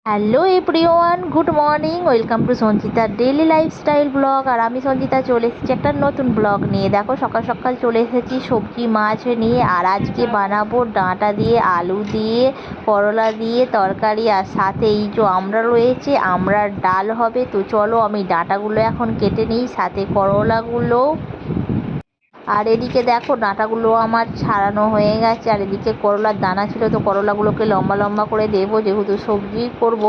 Hello everyone, good morning. Welcome to Sanchita daily lifestyle blog. আর আমি সঞ্চিতা চলে এসেছি একটা নতুন ব্লগ নিয়ে। দেখো সকাল সকাল চলে এসেছি সবজি মাছ নিয়ে। আর আজকে বানাবো ডাঁটা দিয়ে, আলু দিয়ে, করলা দিয়ে তরকারি। আর সাথে এই যে আমড়া রয়েছে, আমড়ার ডাল হবে। তো চলো আমি ডাঁটাগুলো এখন কেটে নিই, সাথে করলাগুলো। আর এদিকে দেখো ডাঁটাগুলো আমার ছাড়ানো হয়ে গেছে। আর এদিকে করলার দানা ছিল, তো করলাগুলোকে লম্বা লম্বা করে দেবো, যেহেতু সবজি করব।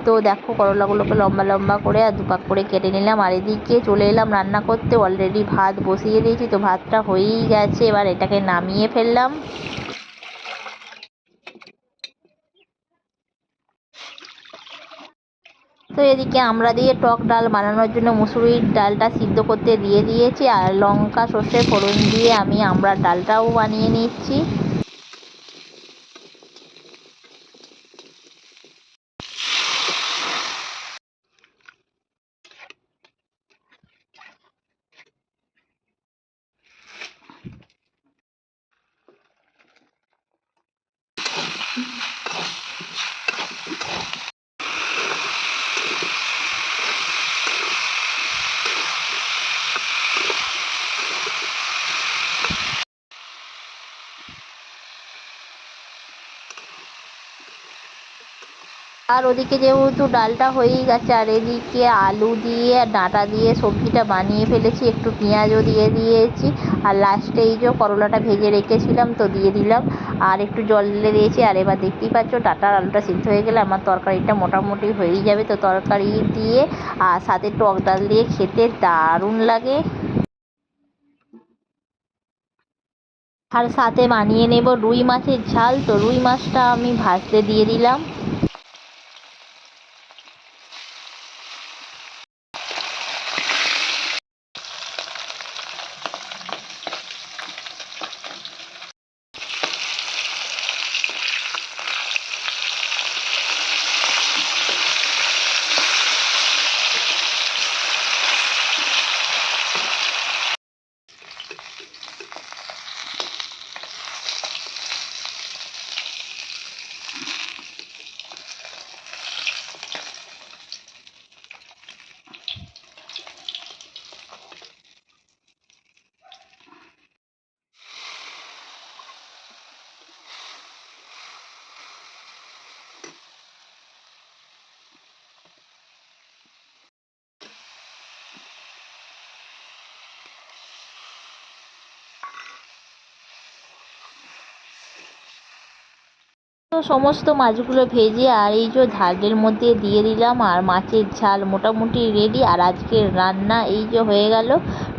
তো দেখো করলাগুলোকে লম্বা লম্বা করে আর দুপাক করে কেটে নিলাম। আর এদিকে চলে এলাম রান্না করতে। অলরেডি ভাত বসিয়ে দিয়েছি, তো ভাতটা হয়েই গেছে। এবার এটাকে নামিয়ে ফেললাম। তো এদিকে আমরা দিয়ে টক ডাল বানানোর জন্য মুসুরির ডালটা সিদ্ধ করতে দিয়ে দিয়েছি। আর লঙ্কা সর্ষে ফোড়ন দিয়ে আমি আমড়ার ডালটাও বানিয়ে নিচ্ছি। আর ওদিকে যেহেতু ডালটা হয়েই গেছে, আর এদিকে আলু দিয়ে ডাঁটা দিয়ে সবজিটা বানিয়ে ফেলেছি, একটু পেঁয়াজও দিয়ে দিয়েছি। আর লাস্টে এই যে করলাটা ভেজে রেখেছিলাম, তো দিয়ে দিলাম। আর একটু জল ঢেলে দিয়েছি। আর এবার দেখতেই পাচ্ছ ডাঁটার আলুটা সিদ্ধ হয়ে গেলে আমার তরকারিটা মোটামুটি হয়েই যাবে। তো তরকারি দিয়ে আর সাথে টক ডাল দিয়ে খেতে দারুণ লাগে। আর সাথে বানিয়ে নেব রুই মাছের ঝাল। তো রুই মাছটা আমি ভাজতে দিয়ে দিলাম। তো সমস্ত মাছগুলো ভেজে আর এই যে ঝালের মধ্যে দিয়ে দিলাম। আর মাছের ঝাল মোটামুটি রেডি। আর আজকের রান্না এই যে হয়ে গেল,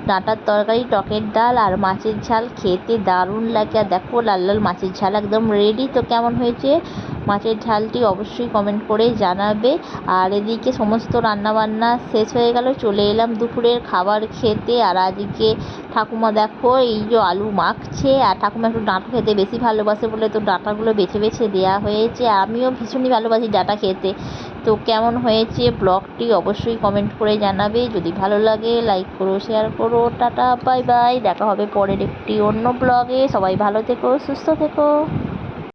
ডাঁটার তরকারি, টকের ডাল আর মাছের ঝাল। খেতে দারুণ লাগে। আর দেখো লাল লাল মাছের ঝাল একদম রেডি। তো কেমন হয়েছে মাছের ঝালটি অবশ্যই কমেন্ট করে জানাবে। আর এদিকে সমস্ত রান্নাবান্না শেষ হয়ে গেল, চলে এলাম দুপুরের খাবার খেতে। আর আজকে ঠাকুমা দেখো এই যে আলু মাখছে। আর ঠাকুমা একটু ডাঁটা খেতে বেশি ভালোবাসে বলে তো ডাঁটাগুলো বেছে বেছে দেওয়া হয়েছে। আমিও ভীষণই ভালোবাসি ডাঁটা খেতে। তো কেমন হয়েছে ব্লগটি অবশ্যই কমেন্ট করে জানাবে। যদি ভালো লাগে লাইক করো, শেয়ার করো। Tata, bye bye. দেখা হবে পরের একটি অন্য ব্লগে। সবাই ভালো থেকো, সুস্থ থেকো।